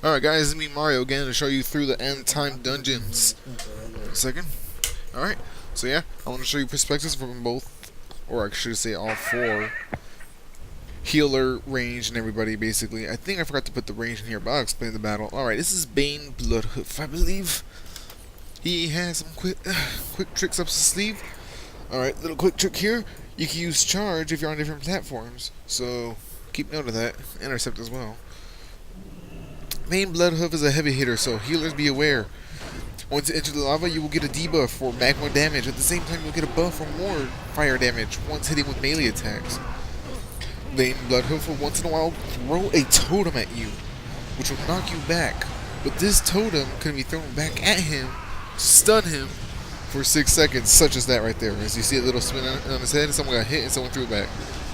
Alright guys, it's me Mario again to show you through the end time dungeons. One second. Alright, so yeah, I want to show you perspectives from both, or I should say all four. Healer, range, and everybody basically. I think I forgot to put the range in here, but I'll explain the battle. Alright, this is Bane Bloodhoof, I believe. He has some quick tricks up his sleeve. Alright, little quick trick here. You can use charge if you're on different platforms, so keep note of that. Intercept as well. Main Bloodhoof is a heavy hitter, so healers be aware. Once you enter the lava, you will get a debuff for magma damage. At the same time, you'll get a buff for more fire damage once hitting with melee attacks. Main Bloodhoof will once in a while throw a totem at you, which will knock you back. But this totem can be thrown back at him, stun him for 6 seconds, such as that right there. As you see a little spin on his head, someone got hit and someone threw it back.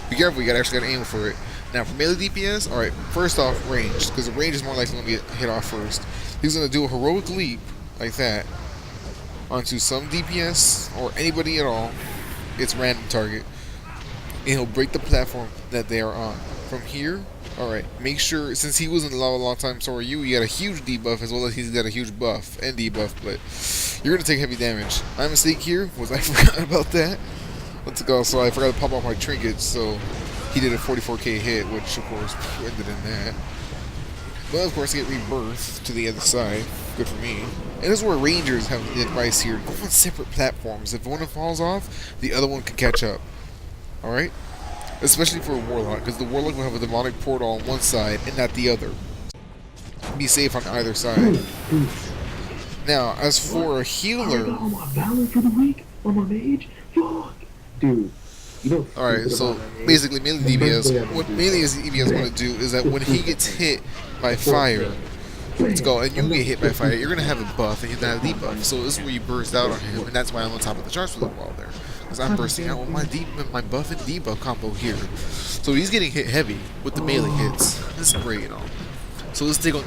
Be careful, you actually gotta aim for it. Now for melee DPS, alright, first off, range, because the range is more likely going to get hit off first. He's going to do a heroic leap, like that, onto some DPS, or anybody at all. It's random target. And he'll break the platform that they are on. From here, alright, make sure, since he was in the lava a long time, so are you, you got a huge debuff, as well as he's got a huge buff and debuff, but you're going to take heavy damage. My mistake here was I forgot about that. Let's go, so I forgot to pop off my trinkets, so he did a 44k hit, which of course ended in that. But of course, I get rebirth to the other side. Good for me. And this is where rangers have the advice here. Go on separate platforms. If one falls off, the other one can catch up. Alright? Especially for a warlock, because the warlock will have a demonic portal on one side and not the other. Be safe on either side. Now, as for a healer... On my balance for the week? On my mage? Fuck! Dude. Alright, so basically MeleeDPS, what MeleeDPS want to do is that when he gets hit by fire, let's go, and you get hit by fire, you're going to have a buff and he's not a debuff. So this is where you burst out on him, and that's why I'm on top of the charts for a little while there. Because I'm bursting out with my buff and debuff combo here. So he's getting hit heavy with the melee hits. This is great, you know. So this will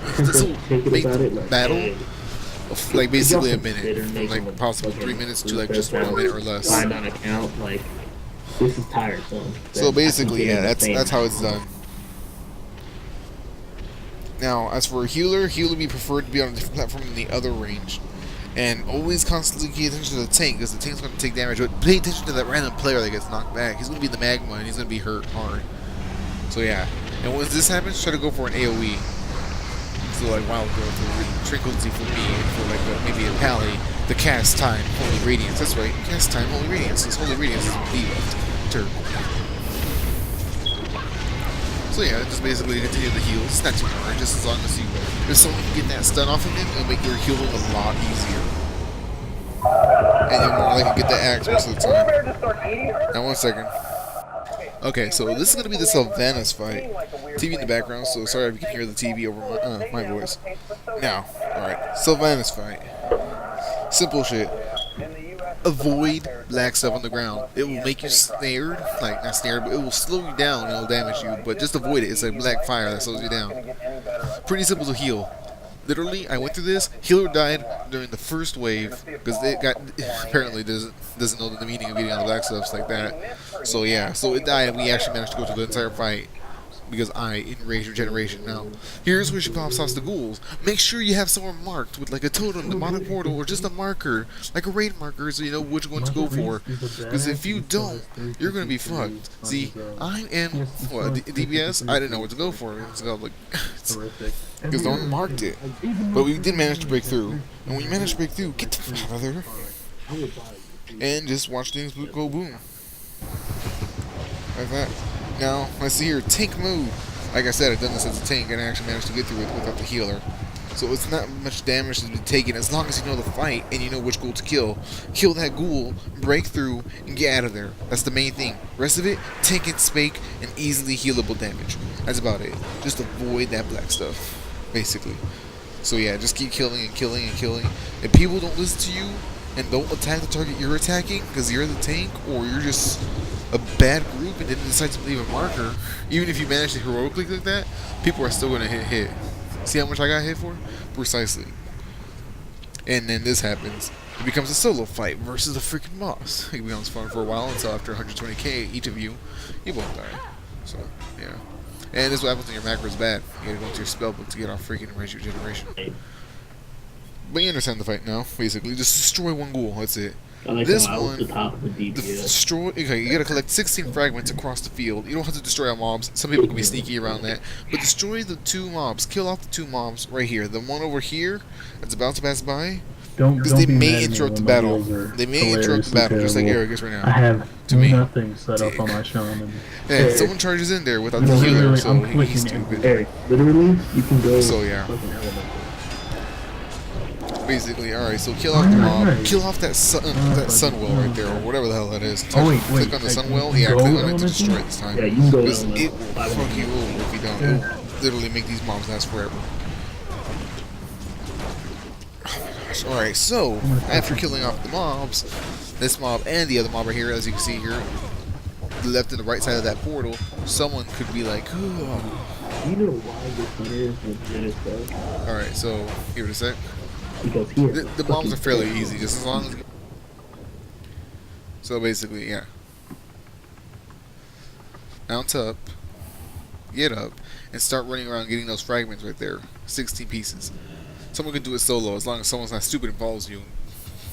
make the battle of like basically a minute, from like possible 3 minutes to like just 1 minute or less. This is tiresome. So basically, yeah, that's how it's done. Now, as for a healer, healer be preferred to be on a different platform than the other range. And always constantly pay attention to the tank, because the tank's going to take damage. But pay attention to that random player that gets knocked back. He's going to be the magma, and he's going to be hurt hard. So yeah. And once this happens, try to go for an AoE. So like Wild Growth or Trinklezy for me, for like maybe a Pally. The cast time, Holy Radiance. That's right, cast time, Holy Radiance. This Holy Radiance is debuffed. Turtle. So yeah, just basically continue the heals. It's not too hard, just as long as if someone can get that stun off of him, it'll make your healing a lot easier. And you're more likely to get the axe most of the time. Now 1 second. Okay, so this is going to be the Sylvanas fight. TV in the background, so sorry if you can hear the TV over my voice. Now, alright, Sylvanas fight. Simple shit. Avoid black stuff on the ground. It will make you snared, like not snared, but it will slow you down and it'll damage you. But just avoid it. It's like black fire that slows you down. Pretty simple to heal. Literally, I went through this. Healer died during the first wave because it got apparently doesn't know the meaning of getting on the black stuffs like that. So yeah, so it died and we actually managed to go through the entire fight. Because I enrage regeneration. Now, here's where she pops off the ghouls. Make sure you have someone marked with like a totem, demonic portal, or just a marker, like a raid marker, so you know which one to go for. Because if you don't, you're gonna be fucked. See, I am DPS. I didn't know what to go for. It's like because no one marked it. But we did manage to break through. And when you manage to break through, get the fuck out of there and just watch things go boom like that. Now, let's see here, tank mode. Like I said, I've done this as a tank and I actually managed to get through it without the healer. So it's not much damage to be taken as long as you know the fight and you know which ghoul to kill. Kill that ghoul, break through, and get out of there. That's the main thing. Rest of it, tank and spake, and easily healable damage. That's about it. Just avoid that black stuff, basically. So yeah, just keep killing and killing and killing. If people don't listen to you and don't attack the target you're attacking because you're the tank or you're just a bad group and didn't decide to leave a marker, even if you manage to heroically like that, people are still going to hit. See how much I got hit for? Precisely. And then this happens. It becomes a solo fight versus a freaking boss. It becomes fun for a while until after 120k, each of you both die. So, yeah. And this is what happens when your macro is bad. You gotta go into your spellbook to get off freaking regeneration. But you understand the fight now, basically. Just destroy one ghoul, that's it. I like This how I was one, the top of the DPS. destroy. Okay, you gotta collect 16 fragments across the field. You don't have to destroy all mobs. Some people can be sneaky around that. But destroy the 2 mobs. Kill off the 2 mobs right here. The one over here that's about to pass by. Because they may interrupt the battle. They may interrupt the battle, just like Eric is right now. I have to me. nothing set up on my shaman. Yeah, someone charges in there without the healer, so he's stupid. Eric, literally, you can go. So yeah. Fucking elemental. Basically, alright, so kill off the mob, kill off that sunwell right there, or whatever the hell that is. Click on the sunwell, yeah, click on it to destroy it this time. Yeah, you can go Because it elemental. will fuck you over if you don't. It will literally make these mobs last forever. Alright, so, after killing off the mobs, this mob and the other mob right here, as you can see here, the left and the right side of that portal, someone could be like, oh. Do you know why this hunter is legit as fuck? Alright, so, give it a sec. Because here, The mobs are fairly easy, just as long as... So basically, yeah. Mount up, get up, and start running around getting those fragments right there. 16 pieces. Someone can do it solo, as long as someone's not stupid and follows you.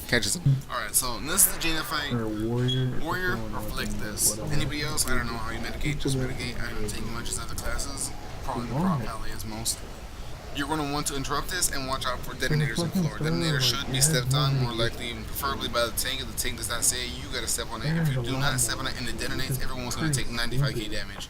Catches them. Alright, so this is the Jaina fight. Warrior or flick this. Anybody else? I don't know how you medicate, just medicate. I haven't taken much as other classes. Probably the prop alley as most. You're going to want to interrupt this and watch out for detonators on the floor. Detonators should be stepped on, more likely, preferably by the tank. If the tank does not say it, you got to step on it. If you do not step on it and it detonates, everyone's going to take 95k damage.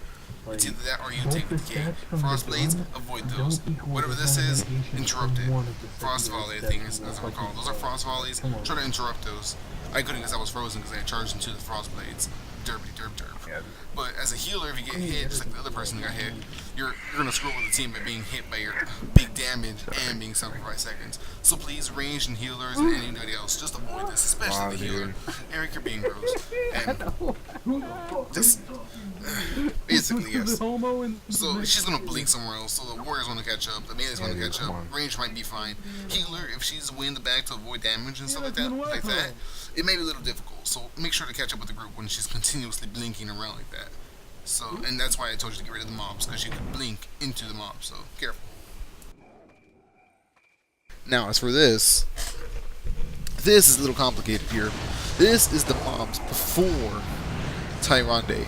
It's either that or you take 50k. Frost blades, avoid those. Whatever this is, interrupt it. Frost volley, I think, as I recall. Those are frost volleys. Try to interrupt those. I couldn't because I was frozen because I had charged into the frost blades. Derpy, derp, derp. But as a healer, if you get hit, just like the other person that got hit, you're going to screw with the team by being hit by your big damage and being sunk for 5 seconds. So please, ranged and healers and anybody else, just avoid this, especially the healer. Eric, you're being gross. And just basically, yes. So she's going to blink somewhere else, so the warrior's going to catch up, the melee's going to catch up, range might be fine. Healer, if she's way in the back to avoid damage and stuff like that, it may be a little difficult, so make sure to catch up with the group when she's continuously blinking around like that. So, and that's why I told you to get rid of the mobs, because you can blink into the mob, so careful. Now, as for this is a little complicated here. This is the mobs before Tyrande.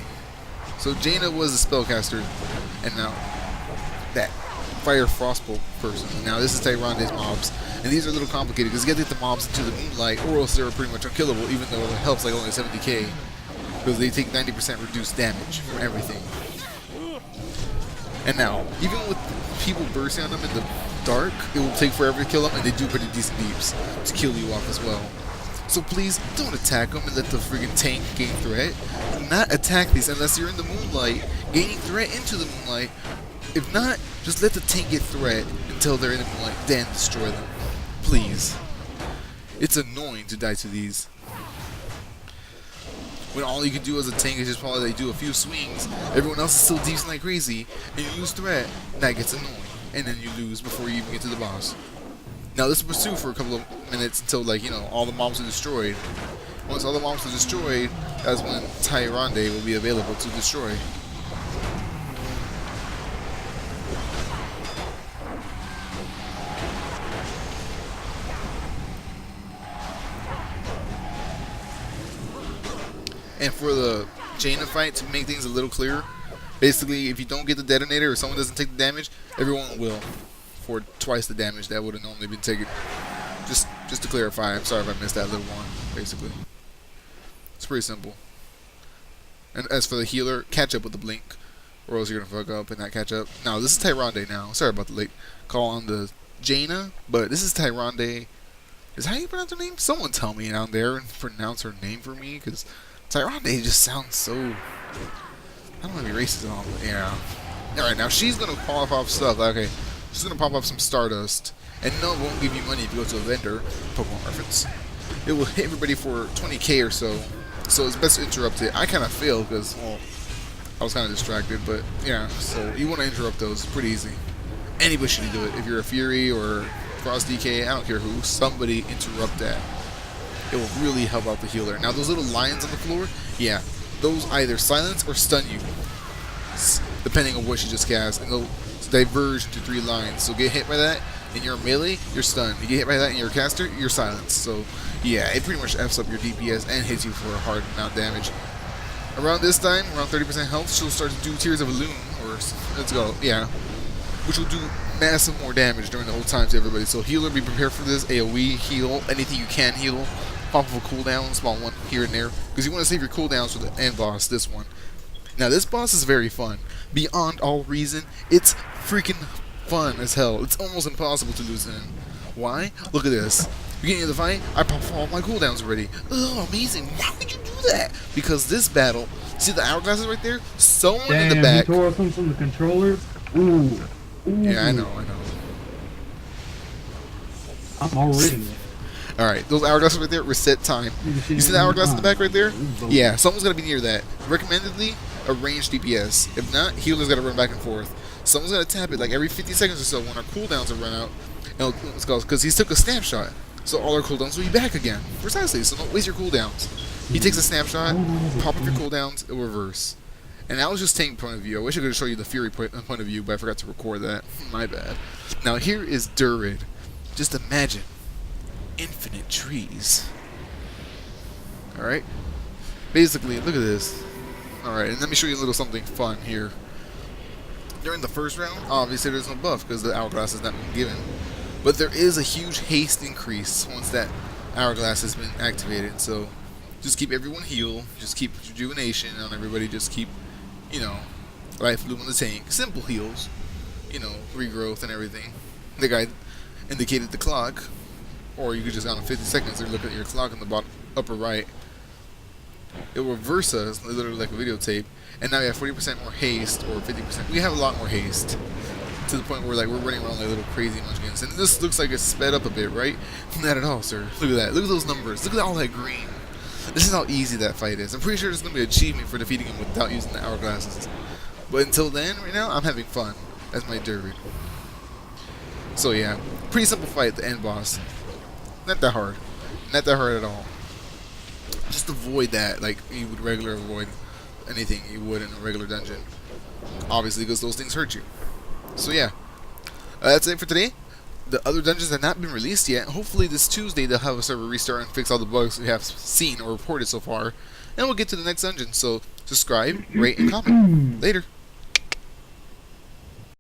So Jaina was a spellcaster, and now that Fire Frostbolt person. Now this is Tyrande's mobs, and these are a little complicated because you got to get the mobs into the moonlight, or else they're pretty much unkillable, even though the health's like only 70k, because they take 90% reduced damage from everything. And now, even with people bursting on them in the dark, it will take forever to kill them, and they do pretty decent deeps to kill you off as well. So please, don't attack them and let the friggin' tank gain threat. Do not attack these unless you're in the moonlight, gaining threat into the moonlight. If not, just let the tank get threat until they're in the moonlight, then destroy them. Please. It's annoying to die to these. When all you can do as a tank is just probably do a few swings, everyone else is still deeping like crazy, and you lose threat, that gets annoying. And then you lose before you even get to the boss. Now this will pursue for a couple of minutes until, like, you know, all the mobs are destroyed. Once all the mobs are destroyed, that's when Tyrande will be available to destroy. And for the Jaina fight, to make things a little clearer, basically, if you don't get the detonator or someone doesn't take the damage, everyone will for twice the damage that would have normally been taken. Just to clarify, I'm sorry if I missed that little one, basically. It's pretty simple. And as for the healer, catch up with the blink, or else you're going to fuck up and not catch up. Now, this is Tyrande now. Sorry about the late call on the Jaina, but this is Tyrande. Is that how you pronounce her name? Someone tell me down there and pronounce her name for me, because Tyrande just sounds so... I don't want to be racist at all, but yeah. Alright, now she's going to pop off stuff. Okay, she's going to pop off some Stardust. And no, it won't give you money if you go to a vendor. Pokemon reference. It will hit everybody for 20k or so. So it's best to interrupt it. I kind of failed because, well, I was kind of distracted. But yeah, so you want to interrupt those. It's pretty easy. Anybody should do it. If you're a Fury or Frost DK, I don't care who. Somebody interrupt that. It will really help out the healer. Now those little lines on the floor, yeah, those either silence or stun you. depending on what you just cast, and they'll diverge into 3 lines. So get hit by that, and you're melee, you're stunned. You get hit by that, and you're a caster, you're silenced. So yeah, it pretty much Fs up your DPS and hits you for a hard amount of damage. Around this time, around 30% health, she'll start to do Tears of Illusion, or let's go, yeah, which will do massive more damage during the whole time to everybody. So healer, be prepared for this. AoE, heal, anything you can heal. Pop of a cooldown, small one here and there, because you want to save your cooldowns for the end boss, this one. Now this boss is very fun. Beyond all reason, it's freaking fun as hell. It's almost impossible to lose in. Why? Look at this. Beginning of the fight, I pop all my cooldowns already. Oh, amazing. Why would you do that? Because this battle, see the hourglasses right there? Someone in the back. He tore us from the controller. Ooh. Yeah, I know. I'm already there. Alright, those hourglasses right there, reset time. You see the hourglass in the back right there? Yeah, someone's going to be near that. Recommendedly, a ranged DPS. If not, healer's got to run back and forth. Someone's going to tap it like every 50 seconds or so when our cooldowns are run out. Because he took a snapshot. So all our cooldowns will be back again. Precisely, so don't waste your cooldowns. He takes a snapshot, pop up your cooldowns, it'll reverse. And that was just tank point of view. I wish I could show you the Fury point of view, but I forgot to record that. My bad. Now here is Durid. Just imagine infinite trees. Alright? Basically, look at this. Alright, and let me show you a little something fun here. During the first round, obviously there's no buff because the hourglass has not been given. But there is a huge haste increase once that hourglass has been activated. So just keep everyone heal. Just keep rejuvenation on everybody. Just keep, you know, life bloom on the tank. Simple heals. You know, regrowth and everything. The guy indicated the clock. Or you could just go on 50 seconds and look at your clock in the bottom upper right. It will reverse us, literally like a videotape. And now we have 40% more haste, or 50%. We have a lot more haste. To the point where like we're running around like little crazy munchkins. And this looks like it's sped up a bit, right? Not at all, sir. Look at that. Look at those numbers. Look at all that green. This is how easy that fight is. I'm pretty sure there's going to be an achievement for defeating him without using the hourglasses. But until then, right now, I'm having fun. That's my Durid. So yeah, pretty simple fight at the end boss. Not that hard. Not that hard at all. Just avoid that like you would regularly avoid anything you would in a regular dungeon. Obviously, because those things hurt you. So yeah, that's it for today. The other dungeons have not been released yet. Hopefully this Tuesday they'll have a server restart and fix all the bugs we have seen or reported so far. And we'll get to the next dungeon. So subscribe, rate, and comment. Later.